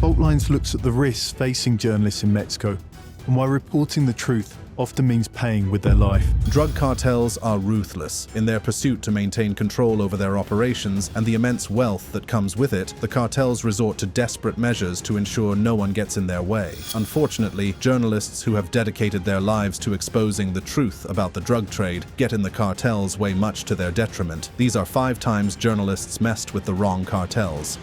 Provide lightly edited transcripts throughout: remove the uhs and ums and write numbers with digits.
Fault Lines looks at the risks facing journalists in Mexico and why reporting the truth often means paying with their life. Drug cartels are ruthless. In their pursuit to maintain control over their operations and the immense wealth that comes with it, the cartels resort to desperate measures to ensure no one gets in their way. Unfortunately, journalists who have dedicated their lives to exposing the truth about the drug trade get in the cartels' way, much to their detriment. These are 5 times journalists messed with the wrong cartels.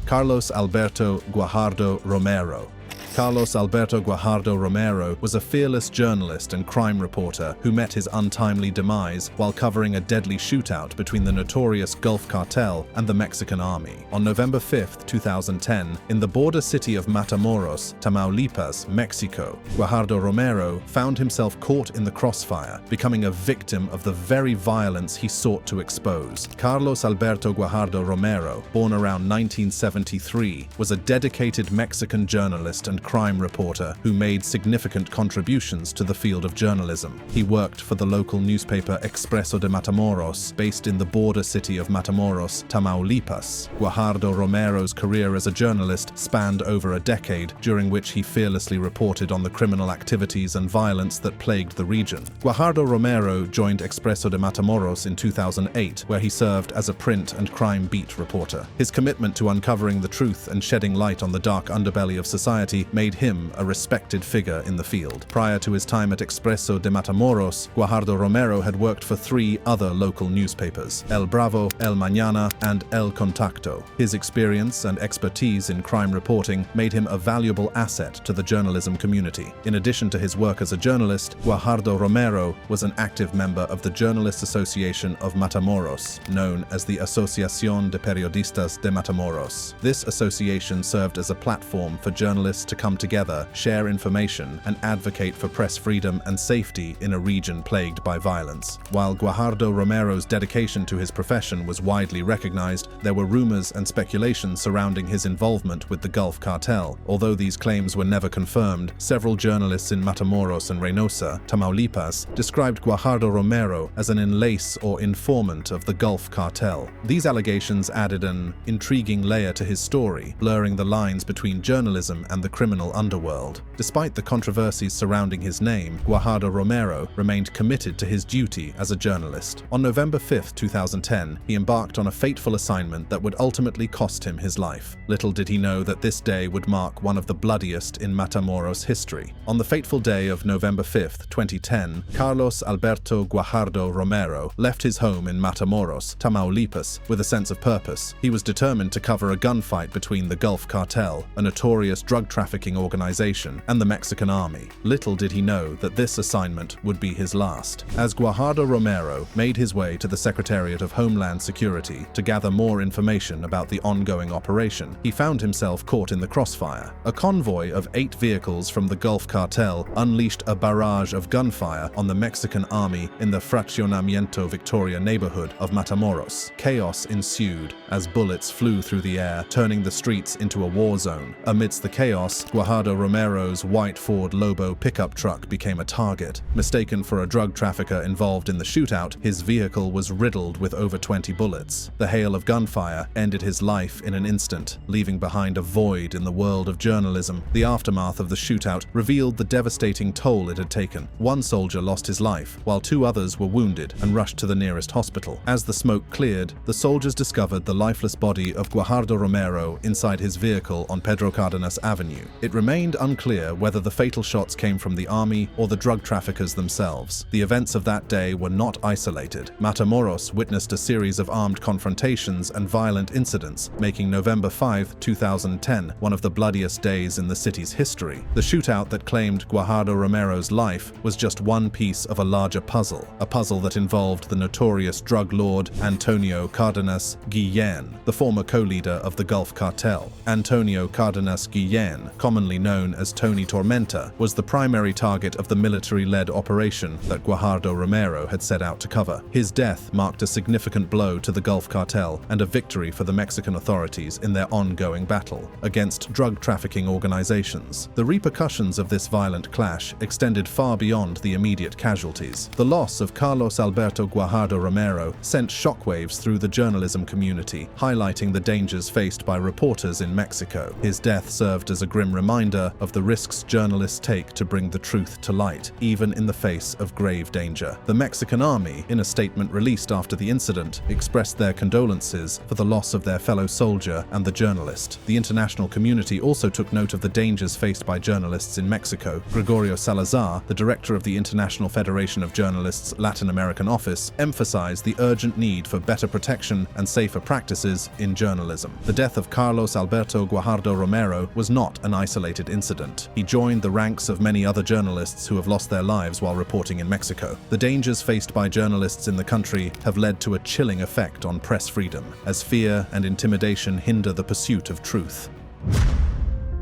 Carlos Alberto Guajardo Romero. Carlos Alberto Guajardo Romero was a fearless journalist and crime reporter who met his untimely demise while covering a deadly shootout between the notorious Gulf Cartel and the Mexican army. On November 5, 2010, in the border city of Matamoros, Tamaulipas, Mexico, Guajardo Romero found himself caught in the crossfire, becoming a victim of the very violence he sought to expose. Carlos Alberto Guajardo Romero, born around 1973, was a dedicated Mexican journalist and crime reporter who made significant contributions to the field of journalism. He worked for the local newspaper Expreso de Matamoros, based in the border city of Matamoros, Tamaulipas. Guajardo Romero's career as a journalist spanned over a decade, during which he fearlessly reported on the criminal activities and violence that plagued the region. Guajardo Romero joined Expreso de Matamoros in 2008, where he served as a print and crime beat reporter. His commitment to uncovering the truth and shedding light on the dark underbelly of society made him a respected figure in the field. Prior to his time at Expreso de Matamoros, Guajardo Romero had worked for 3 other local newspapers, El Bravo, El Mañana, and El Contacto. His experience and expertise in crime reporting made him a valuable asset to the journalism community. In addition to his work as a journalist, Guajardo Romero was an active member of the Journalists Association of Matamoros, known as the Asociación de Periodistas de Matamoros. This association served as a platform for journalists to come together, share information, and advocate for press freedom and safety in a region plagued by violence. While Guajardo Romero's dedication to his profession was widely recognized, there were rumors and speculation surrounding his involvement with the Gulf Cartel. Although these claims were never confirmed, several journalists in Matamoros and Reynosa, Tamaulipas, described Guajardo Romero as an enlace or informant of the Gulf Cartel. These allegations added an intriguing layer to his story, blurring the lines between journalism and the criminal underworld. Despite the controversies surrounding his name, Guajardo Romero remained committed to his duty as a journalist. On November 5, 2010, he embarked on a fateful assignment that would ultimately cost him his life. Little did he know that this day would mark one of the bloodiest in Matamoros history. On the fateful day of November 5, 2010, Carlos Alberto Guajardo Romero left his home in Matamoros, Tamaulipas, with a sense of purpose. He was determined to cover a gunfight between the Gulf Cartel, a notorious drug trafficking organization, and the Mexican army. Little did he know that this assignment would be his last. As Guajardo Romero made his way to the Secretariat of Homeland Security to gather more information about the ongoing operation, he found himself caught in the crossfire. A convoy of 8 vehicles from the Gulf Cartel unleashed a barrage of gunfire on the Mexican army in the Fraccionamiento Victoria neighborhood of Matamoros. Chaos ensued as bullets flew through the air, turning the streets into a war zone. Amidst the chaos, Guajardo Romero's white Ford Lobo pickup truck became a target. Mistaken for a drug trafficker involved in the shootout, his vehicle was riddled with over 20 bullets. The hail of gunfire ended his life in an instant, leaving behind a void in the world of journalism. The aftermath of the shootout revealed the devastating toll it had taken. 1 soldier lost his life, while 2 others were wounded and rushed to the nearest hospital. As the smoke cleared, the soldiers discovered the lifeless body of Guajardo Romero inside his vehicle on Pedro Cardenas Avenue. It remained unclear whether the fatal shots came from the army or the drug traffickers themselves. The events of that day were not isolated. Matamoros witnessed a series of armed confrontations and violent incidents, making November 5, 2010 one of the bloodiest days in the city's history. The shootout that claimed Guajardo Romero's life was just one piece of a larger puzzle, a puzzle that involved the notorious drug lord Antonio Cardenas Guillén, the former co-leader of the Gulf Cartel. Antonio Cardenas Guillén commonly known as Tony Tormenta, was the primary target of the military-led operation that Guajardo Romero had set out to cover. His death marked a significant blow to the Gulf Cartel and a victory for the Mexican authorities in their ongoing battle against drug trafficking organizations. The repercussions of this violent clash extended far beyond the immediate casualties. The loss of Carlos Alberto Guajardo Romero sent shockwaves through the journalism community, highlighting the dangers faced by reporters in Mexico. His death served as a grim reminder of the risks journalists take to bring the truth to light, even in the face of grave danger. The Mexican army, in a statement released after the incident, expressed their condolences for the loss of their fellow soldier and the journalist. The international community also took note of the dangers faced by journalists in Mexico. Gregorio Salazar, the director of the International Federation of Journalists Latin American office, emphasized the urgent need for better protection and safer practices in journalism. The death of Carlos Alberto Guajardo Romero was not an isolated incident. He joined the ranks of many other journalists who have lost their lives while reporting in Mexico. The dangers faced by journalists in the country have led to a chilling effect on press freedom, as fear and intimidation hinder the pursuit of truth.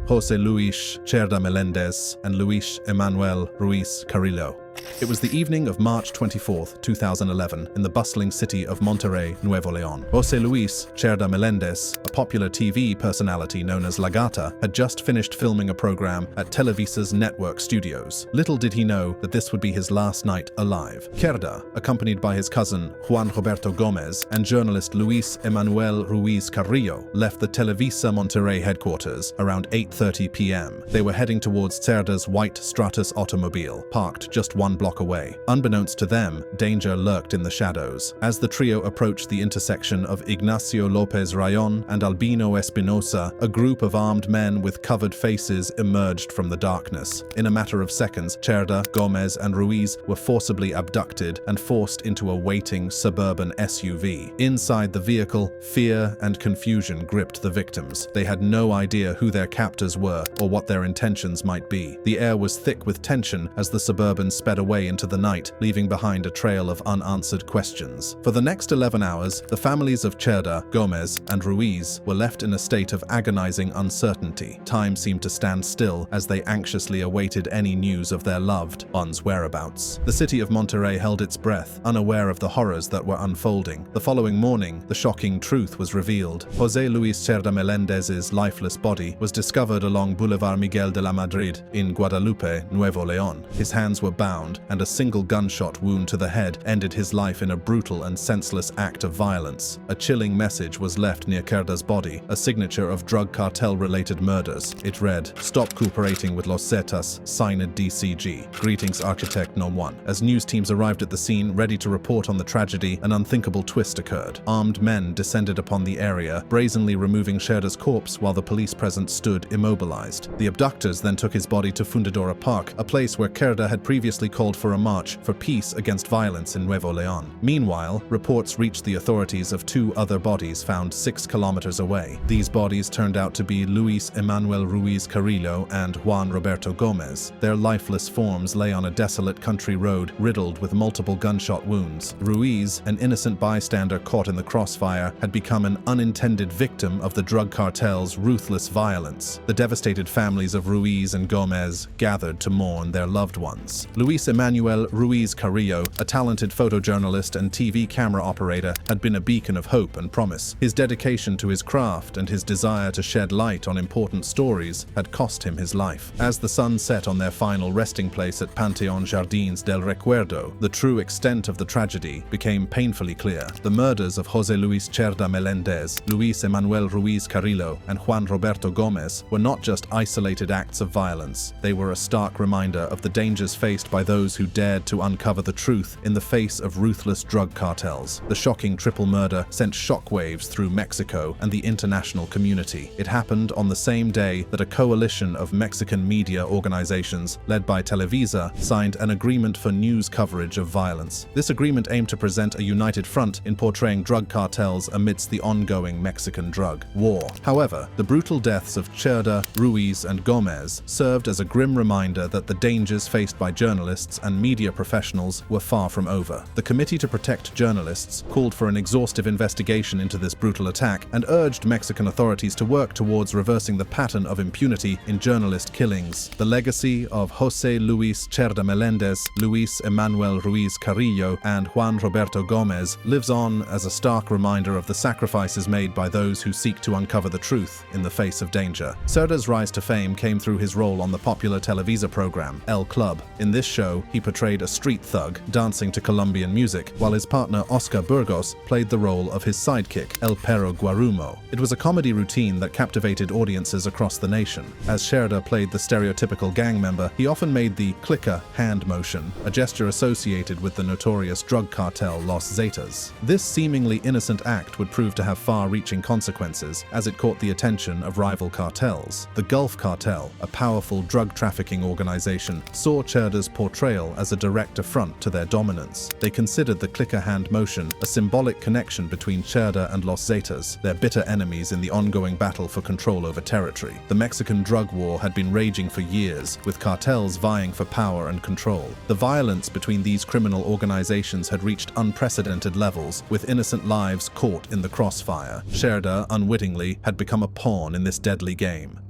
José Luis Cerda Melendez and Luis Emanuel Ruiz Carrillo. It was the evening of March 24, 2011, in the bustling city of Monterrey, Nuevo León. José Luis Cerda Melendez, a popular TV personality known as La Gata, had just finished filming a program at Televisa's network studios. Little did he know that this would be his last night alive. Cerda, accompanied by his cousin Juan Roberto Gomez and journalist Luis Emanuel Ruiz Carrillo, left the Televisa Monterrey headquarters around 8:30 p.m. They were heading towards Cerda's white Stratus automobile, parked just one block away. Unbeknownst to them, danger lurked in the shadows. As the trio approached the intersection of Ignacio López Rayon and Albino Espinosa, a group of armed men with covered faces emerged from the darkness. In a matter of seconds, Cerda, Gomez, and Ruiz were forcibly abducted and forced into a waiting suburban SUV. Inside the vehicle, fear and confusion gripped the victims. They had no idea who their captors were or what their intentions might be. The air was thick with tension as the Suburban sped away into the night, leaving behind a trail of unanswered questions. For the next 11 hours, the families of Cerda, Gomez, and Ruiz were left in a state of agonizing uncertainty. Time seemed to stand still as they anxiously awaited any news of their loved ones' whereabouts. The city of Monterrey held its breath, unaware of the horrors that were unfolding. The following morning, the shocking truth was revealed. José Luis Cerda Melendez's lifeless body was discovered along Boulevard Miguel de la Madrid in Guadalupe, Nuevo León. His hands were bound, and a single gunshot wound to the head ended his life in a brutal and senseless act of violence. A chilling message was left near Cerda's body, a signature of drug cartel-related murders. It read, "Stop cooperating with Los Zetas, signed DCG. Greetings, Architect No. 1. As news teams arrived at the scene, ready to report on the tragedy, an unthinkable twist occurred. Armed men descended upon the area, brazenly removing Cerda's corpse while the police present stood immobilized. The abductors then took his body to Fundadora Park, a place where Cerda had previously called for a march for peace against violence in Nuevo León. Meanwhile, reports reached the authorities of two other bodies found 6 kilometers away. These bodies turned out to be Luis Emanuel Ruiz Carrillo and Juan Roberto Gomez. Their lifeless forms lay on a desolate country road riddled with multiple gunshot wounds. Ruiz, an innocent bystander caught in the crossfire, had become an unintended victim of the drug cartel's ruthless violence. The devastated families of Ruiz and Gomez gathered to mourn their loved ones. Luis Emanuel Ruiz Carrillo, a talented photojournalist and TV camera operator, had been a beacon of hope and promise. His dedication to his craft and his desire to shed light on important stories had cost him his life. As the sun set on their final resting place at Panteón Jardines del Recuerdo, the true extent of the tragedy became painfully clear. The murders of José Luis Cerda Melendez, Luis Emanuel Ruiz Carrillo, and Juan Roberto Gomez were not just isolated acts of violence. They were a stark reminder of the dangers faced by those who dared to uncover the truth in the face of ruthless drug cartels. The shocking triple murder sent shockwaves through Mexico and the international community. It happened on the same day that a coalition of Mexican media organizations, led by Televisa, signed an agreement for news coverage of violence. This agreement aimed to present a united front in portraying drug cartels amidst the ongoing Mexican drug war. However, the brutal deaths of Cerda, Ruiz, and Gomez served as a grim reminder that the dangers faced by journalists journalists and media professionals were far from over. The Committee to Protect Journalists called for an exhaustive investigation into this brutal attack and urged Mexican authorities to work towards reversing the pattern of impunity in journalist killings. The legacy of José Luis Cerda Meléndez, Luis Emanuel Ruiz Carrillo, and Juan Roberto Gómez lives on as a stark reminder of the sacrifices made by those who seek to uncover the truth in the face of danger. Cerda's rise to fame came through his role on the popular Televisa program, El Club. In this show, he portrayed a street thug dancing to Colombian music, while his partner Oscar Burgos played the role of his sidekick, El Perro Guarumo. It was a comedy routine that captivated audiences across the nation. As Cerda played the stereotypical gang member, he often made the clicker hand motion, a gesture associated with the notorious drug cartel Los Zetas. This seemingly innocent act would prove to have far-reaching consequences, as it caught the attention of rival cartels. The Gulf Cartel, a powerful drug trafficking organization, saw Cerda's portrayal as a direct affront to their dominance. They considered the clicker hand motion a symbolic connection between Cerda and Los Zetas, their bitter enemies in the ongoing battle for control over territory. The Mexican drug war had been raging for years, with cartels vying for power and control. The violence between these criminal organizations had reached unprecedented levels, with innocent lives caught in the crossfire. Cerda, unwittingly, had become a pawn in this deadly game.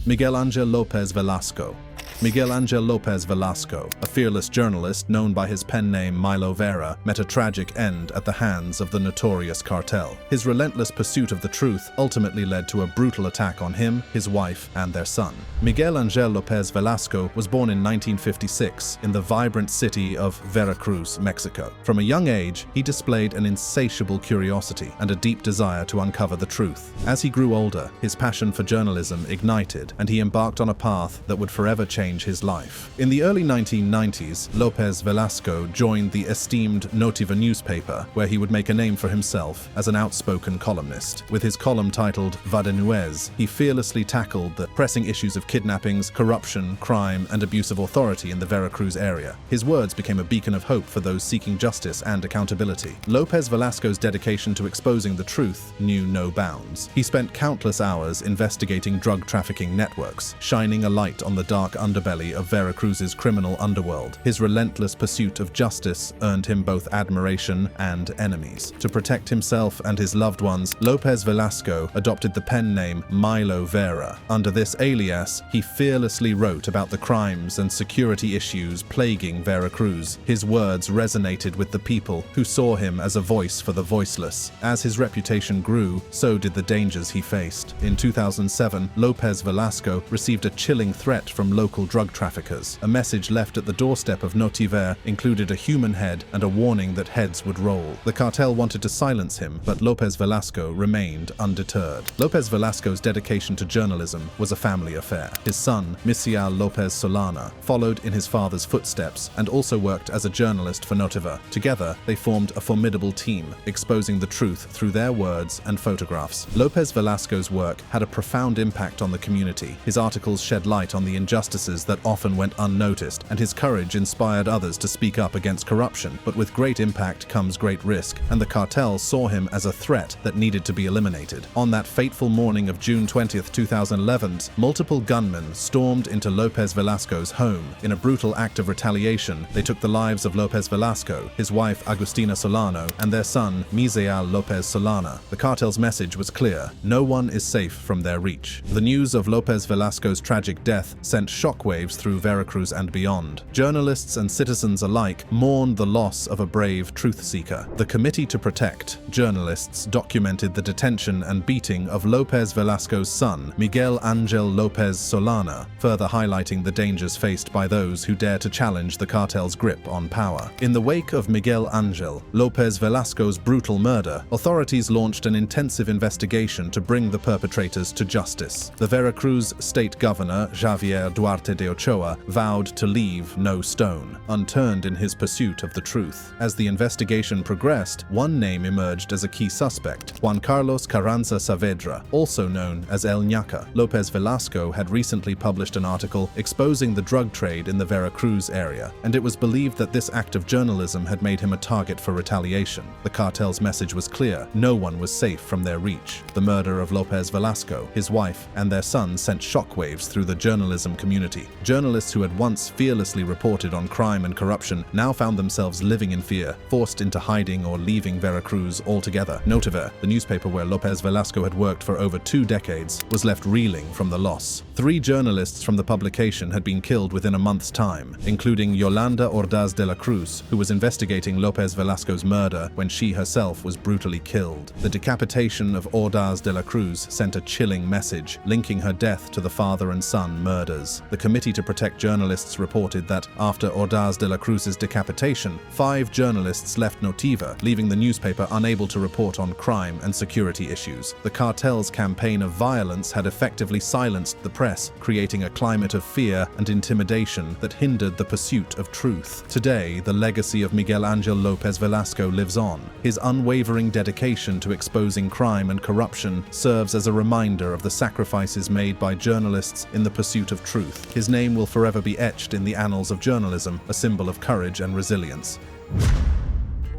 Miguel Ángel López Velasco. Miguel Ángel López Velasco, a fearless journalist known by his pen name Milo Vera, met a tragic end at the hands of the notorious cartel. His relentless pursuit of the truth ultimately led to a brutal attack on him, his wife, and their son. Miguel Ángel López Velasco was born in 1956 in the vibrant city of Veracruz, Mexico. From a young age, he displayed an insatiable curiosity and a deep desire to uncover the truth. As he grew older, his passion for journalism ignited, and he embarked on a path that would forever change his life. In the early 1990s, López Velasco joined the esteemed Notiva newspaper, where he would make a name for himself as an outspoken columnist. With his column titled Va de Nuez, he fearlessly tackled the pressing issues of kidnappings, corruption, crime, and abuse of authority in the Veracruz area. His words became a beacon of hope for those seeking justice and accountability. López Velasco's dedication to exposing the truth knew no bounds. He spent countless hours investigating drug trafficking networks, shining a light on the dark underbelly of Veracruz's criminal underworld. His relentless pursuit of justice earned him both admiration and enemies. To protect himself and his loved ones, López Velasco adopted the pen name Milo Vera. Under this alias, he fearlessly wrote about the crimes and security issues plaguing Veracruz. His words resonated with the people, who saw him as a voice for the voiceless. As his reputation grew, so did the dangers he faced. In 2007, López Velasco received a chilling threat from local drug traffickers. A message left at the doorstep of Notiver included a human head and a warning that heads would roll. The cartel wanted to silence him, but López Velasco remained undeterred. López Velasco's dedication to journalism was a family affair. His son, Misael López Solana, followed in his father's footsteps and also worked as a journalist for Notiver. Together, they formed a formidable team, exposing the truth through their words and photographs. López Velasco's work had a profound impact on the community. His articles shed light on the injustices that often went unnoticed, and his courage inspired others to speak up against corruption. But with great impact comes great risk, and the cartel saw him as a threat that needed to be eliminated. On that fateful morning of June 20th, 2011, multiple gunmen stormed into López Velasco's home. In a brutal act of retaliation, they took the lives of López Velasco, his wife Agustina Solano, and their son Misael López Solana. The cartel's message was clear: no one is safe from their reach. The news of López Velasco's tragic death sent shockwaves through Veracruz and beyond. Journalists and citizens alike mourned the loss of a brave truth seeker. The Committee to Protect Journalists documented the detention and beating of López Velasco's son, Miguel Ángel López Solana, further highlighting the dangers faced by those who dare to challenge the cartel's grip on power. In the wake of Miguel Ángel López Velasco's brutal murder, authorities launched an intensive investigation to bring the perpetrators to justice. The Veracruz state governor, Javier Duarte de Ochoa, vowed to leave no stone unturned in his pursuit of the truth. As the investigation progressed, one name emerged as a key suspect: Juan Carlos Carranza Saavedra, also known as El Ñaca. López Velasco had recently published an article exposing the drug trade in the Veracruz area, and it was believed that this act of journalism had made him a target for retaliation. The cartel's message was clear: no one was safe from their reach. The murder of López Velasco, his wife, and their son sent shockwaves through the journalism community. security. Journalists who had once fearlessly reported on crime and corruption now found themselves living in fear, forced into hiding or leaving Veracruz altogether. Notiver, the newspaper where López Velasco had worked for over 2 decades, was left reeling from the loss. 3 journalists from the publication had been killed within a month's time, including Yolanda Ordaz de la Cruz, who was investigating López Velasco's murder when she herself was brutally killed. The decapitation of Ordaz de la Cruz sent a chilling message, linking her death to the father and son murders. The Committee to Protect Journalists reported that after Ordaz de la Cruz's decapitation, 5 journalists left Notiver, leaving the newspaper unable to report on crime and security issues. The Cartels' campaign of violence had effectively silenced the press, creating a climate of fear and intimidation that hindered the pursuit of truth. Today, the legacy of Miguel Ángel López Velasco lives on. His unwavering dedication to exposing crime and corruption serves as a reminder of the sacrifices made by journalists in the pursuit of truth. His name will forever be etched in the annals of journalism, a symbol of courage and resilience.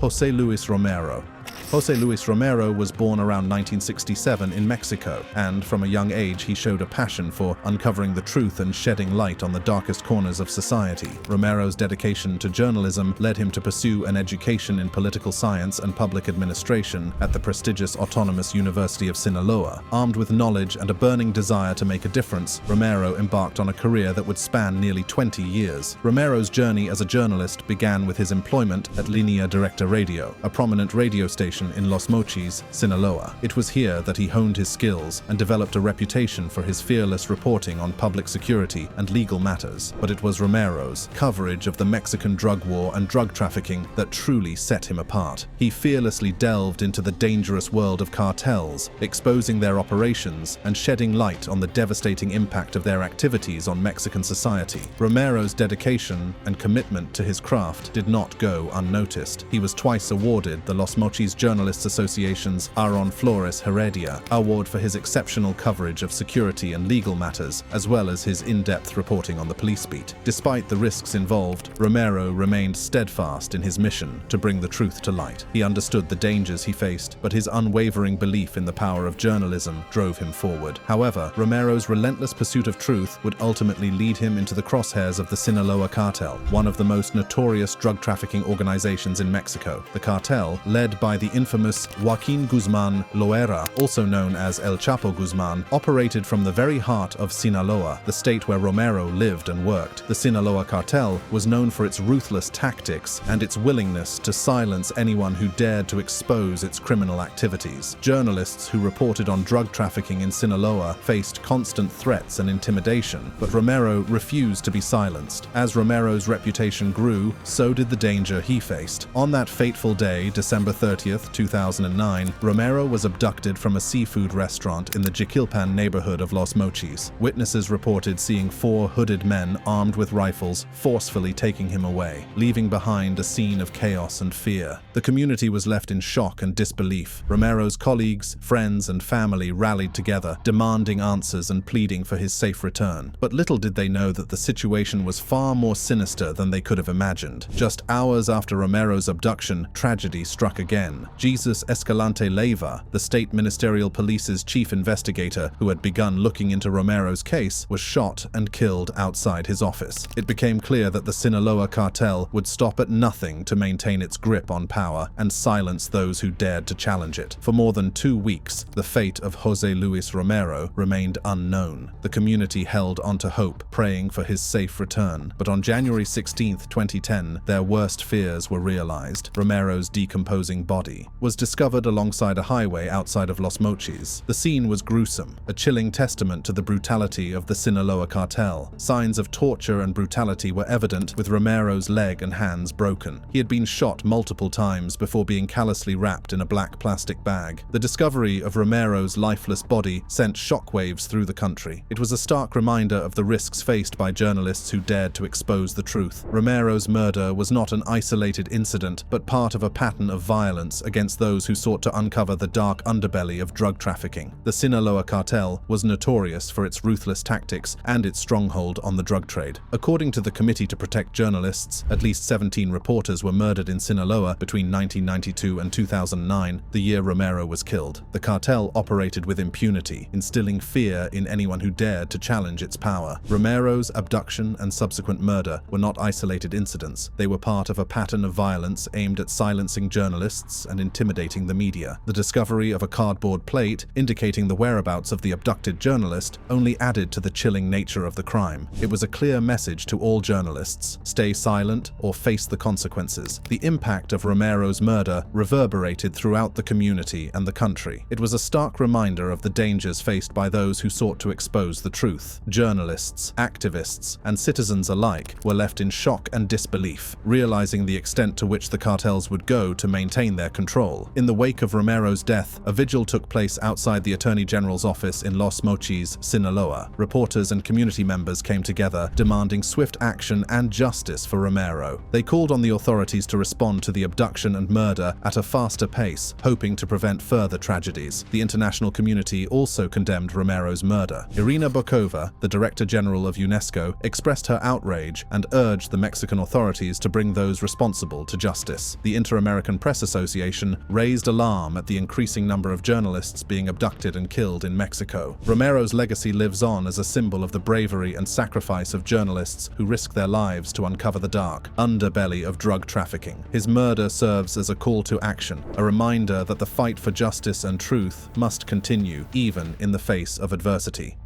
José Luis Romero. José Luis Romero was born around 1967 in Mexico, and from a young age he showed a passion for uncovering the truth and shedding light on the darkest corners of society. Romero's dedication to journalism led him to pursue an education in political science and public administration at the prestigious Autonomous University of Sinaloa. Armed with knowledge and a burning desire to make a difference, Romero embarked on a career that would span nearly 20 years. Romero's journey as a journalist began with his employment at Línea Directa Radio, a prominent radio station in Los Mochis, Sinaloa. It was here that he honed his skills and developed a reputation for his fearless reporting on public security and legal matters. But it was Romero's coverage of the Mexican drug war and drug trafficking that truly set him apart. He fearlessly delved into the dangerous world of cartels, exposing their operations and shedding light on the devastating impact of their activities on Mexican society. Romero's dedication and commitment to his craft did not go unnoticed. He was twice awarded the Los Mochis Journalists Association's Aaron Flores Heredia Award for his exceptional coverage of security and legal matters, as well as his in-depth reporting on the police beat. Despite the risks involved, Romero remained steadfast in his mission to bring the truth to light. He understood the dangers he faced, but his unwavering belief in the power of journalism drove him forward. However, Romero's relentless pursuit of truth would ultimately lead him into the crosshairs of the Sinaloa Cartel, one of the most notorious drug trafficking organizations in Mexico. The cartel, led by the infamous Joaquín Guzmán Loera, also known as El Chapo Guzmán, operated from the very heart of Sinaloa, the state where Romero lived and worked. The Sinaloa cartel was known for its ruthless tactics and its willingness to silence anyone who dared to expose its criminal activities. Journalists who reported on drug trafficking in Sinaloa faced constant threats and intimidation, but Romero refused to be silenced. As Romero's reputation grew, so did the danger he faced. On that fateful day, December 30th, 2009, Romero was abducted from a seafood restaurant in the Jiquilpan neighborhood of Los Mochis. Witnesses reported seeing 4 hooded men armed with rifles forcefully taking him away, leaving behind a scene of chaos and fear. The community was left in shock and disbelief. Romero's colleagues, friends, and family rallied together, demanding answers and pleading for his safe return. But little did they know that the situation was far more sinister than they could have imagined. Just hours after Romero's abduction, tragedy struck again. Jesus Escalante Leiva, the state ministerial police's chief investigator who had begun looking into Romero's case, was shot and killed outside his office. It became clear that the Sinaloa cartel would stop at nothing to maintain its grip on power and silence those who dared to challenge it. For more than 2 weeks, the fate of José Luis Romero remained unknown. The community held onto hope, praying for his safe return. But on January 16, 2010, their worst fears were realized. Romero's decomposing body was discovered alongside a highway outside of Los Mochis. The scene was gruesome, a chilling testament to the brutality of the Sinaloa cartel. Signs of torture and brutality were evident, with Romero's leg and hands broken. He had been shot multiple times before being callously wrapped in a black plastic bag. The discovery of Romero's lifeless body sent shockwaves through the country. It was a stark reminder of the risks faced by journalists who dared to expose the truth. Romero's murder was not an isolated incident, but part of a pattern of violence against against those who sought to uncover the dark underbelly of drug trafficking. The Sinaloa cartel was notorious for its ruthless tactics and its stronghold on the drug trade. According to the Committee to Protect Journalists, at least 17 reporters were murdered in Sinaloa between 1992 and 2009, the year Romero was killed. The cartel operated with impunity, instilling fear in anyone who dared to challenge its power. Romero's abduction and subsequent murder were not isolated incidents. They were part of a pattern of violence aimed at silencing journalists and intimidating the media. The discovery of a cardboard plate indicating the whereabouts of the abducted journalist only added to the chilling nature of the crime. It was a clear message to all journalists: stay silent or face the consequences. The impact of Romero's murder reverberated throughout the community and the country. It was a stark reminder of the dangers faced by those who sought to expose the truth. Journalists, activists, and citizens alike were left in shock and disbelief, realizing the extent to which the cartels would go to maintain their control. In the wake of Romero's death, a vigil took place outside the Attorney General's office in Los Mochis, Sinaloa. Reporters and community members came together, demanding swift action and justice for Romero. They called on the authorities to respond to the abduction and murder at a faster pace, hoping to prevent further tragedies. The international community also condemned Romero's murder. Irina Bokova, the Director General of UNESCO, expressed her outrage and urged the Mexican authorities to bring those responsible to justice. The Inter-American Press Association raised alarm at the increasing number of journalists being abducted and killed in Mexico. Romero's legacy lives on as a symbol of the bravery and sacrifice of journalists who risk their lives to uncover the dark underbelly of drug trafficking. His murder serves as a call to action, a reminder that the fight for justice and truth must continue, even in the face of adversity.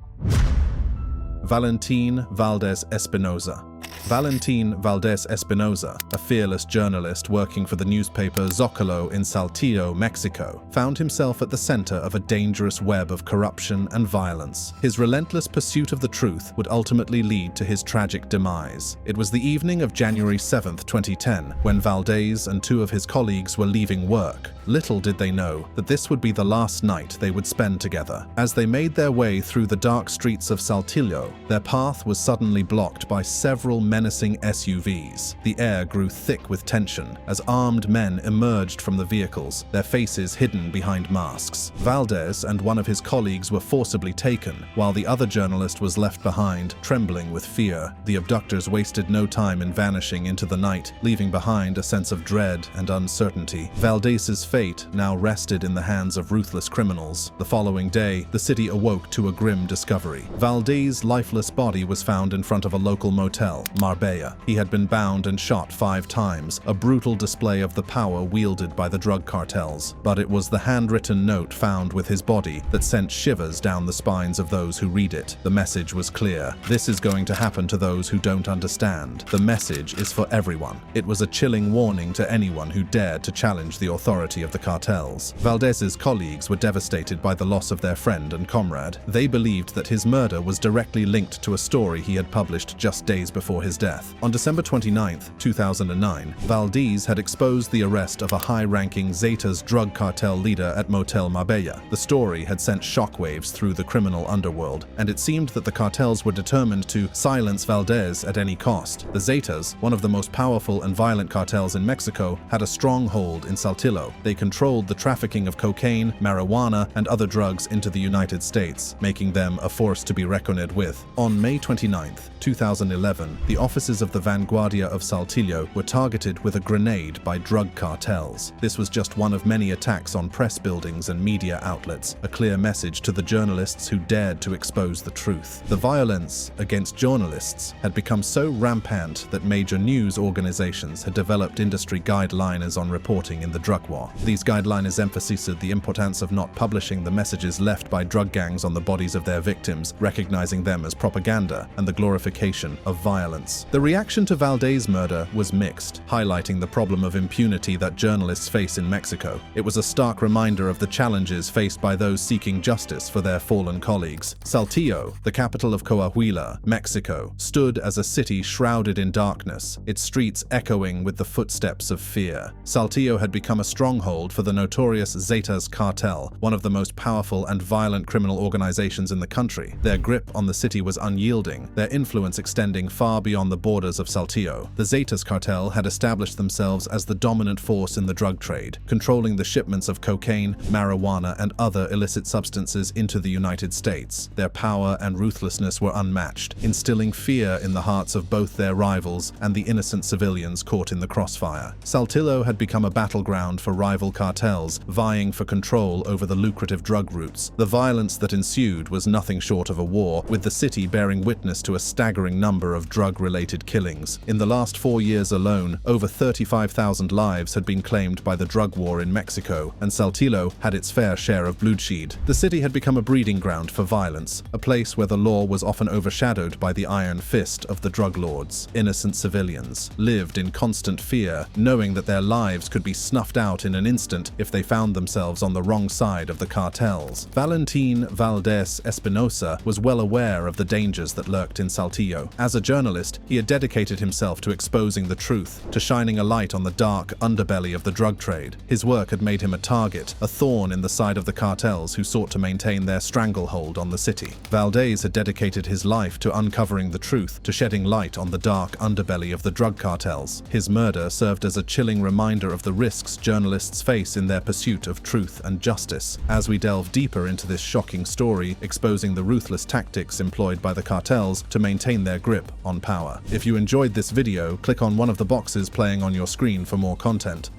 Valentin Valdez Espinosa. Valentin Valdez Espinosa, a fearless journalist working for the newspaper Zócalo in Saltillo, Mexico, found himself at the center of a dangerous web of corruption and violence. His relentless pursuit of the truth would ultimately lead to his tragic demise. It was the evening of January 7, 2010, when Valdez and two of his colleagues were leaving work. Little did they know that this would be the last night they would spend together. As they made their way through the dark streets of Saltillo, their path was suddenly blocked by several menacing SUVs. The air grew thick with tension as armed men emerged from the vehicles, their faces hidden behind masks. Valdez and one of his colleagues were forcibly taken, while the other journalist was left behind, trembling with fear. The abductors wasted no time in vanishing into the night, leaving behind a sense of dread and uncertainty. Valdez's fate now rested in the hands of ruthless criminals. The following day, the city awoke to a grim discovery. Valdez's lifeless body was found in front of a local motel, Marbella. He had been bound and shot 5 times, a brutal display of the power wielded by the drug cartels. But it was the handwritten note found with his body that sent shivers down the spines of those who read it. The message was clear: this is going to happen to those who don't understand. The message is for everyone. It was a chilling warning to anyone who dared to challenge the authority of the cartels. Valdez's colleagues were devastated by the loss of their friend and comrade. They believed that his murder was directly linked to a story he had published just days before his death. On December 29, 2009, Valdez had exposed the arrest of a high-ranking Zetas drug cartel leader at Motel Marbella. The story had sent shockwaves through the criminal underworld, and it seemed that the cartels were determined to silence Valdez at any cost. The Zetas, one of the most powerful and violent cartels in Mexico, had a strong hold in Saltillo. They controlled the trafficking of cocaine, marijuana, and other drugs into the United States, making them a force to be reckoned with. On May 29, 2011, the offices of the Vanguardia of Saltillo were targeted with a grenade by drug cartels. This was just one of many attacks on press buildings and media outlets, a clear message to the journalists who dared to expose the truth. The violence against journalists had become so rampant that major news organizations had developed industry guidelines on reporting in the drug war. These guidelines emphasized the importance of not publishing the messages left by drug gangs on the bodies of their victims, recognizing them as propaganda and the glorification of violence. The reaction to Valdez's murder was mixed, highlighting the problem of impunity that journalists face in Mexico. It was a stark reminder of the challenges faced by those seeking justice for their fallen colleagues. Saltillo, the capital of Coahuila, Mexico, stood as a city shrouded in darkness, its streets echoing with the footsteps of fear. Saltillo had become a stronghold for the notorious Zetas cartel, one of the most powerful and violent criminal organizations in the country. Their grip on the city was unyielding, their influence extending far beyond beyond the borders of Saltillo. The Zetas cartel had established themselves as the dominant force in the drug trade, controlling the shipments of cocaine, marijuana, and other illicit substances into the United States. Their power and ruthlessness were unmatched, instilling fear in the hearts of both their rivals and the innocent civilians caught in the crossfire. Saltillo had become a battleground for rival cartels, vying for control over the lucrative drug routes. The violence that ensued was nothing short of a war, with the city bearing witness to a staggering number of drug-related killings. In the last 4 years alone, over 35,000 lives had been claimed by the drug war in Mexico, and Saltillo had its fair share of bloodshed. The city had become a breeding ground for violence, a place where the law was often overshadowed by the iron fist of the drug lords. Innocent civilians lived in constant fear, knowing that their lives could be snuffed out in an instant if they found themselves on the wrong side of the cartels. Valentin Valdez Espinosa was well aware of the dangers that lurked in Saltillo. As a journalist, he had dedicated himself to exposing the truth, to shining a light on the dark underbelly of the drug trade. His work had made him a target, a thorn in the side of the cartels who sought to maintain their stranglehold on the city. Valdez had dedicated his life to uncovering the truth, to shedding light on the dark underbelly of the drug cartels. His murder served as a chilling reminder of the risks journalists face in their pursuit of truth and justice. As we delve deeper into this shocking story, exposing the ruthless tactics employed by the cartels to maintain their grip on power. If you enjoyed this video, click on one of the boxes playing on your screen for more content.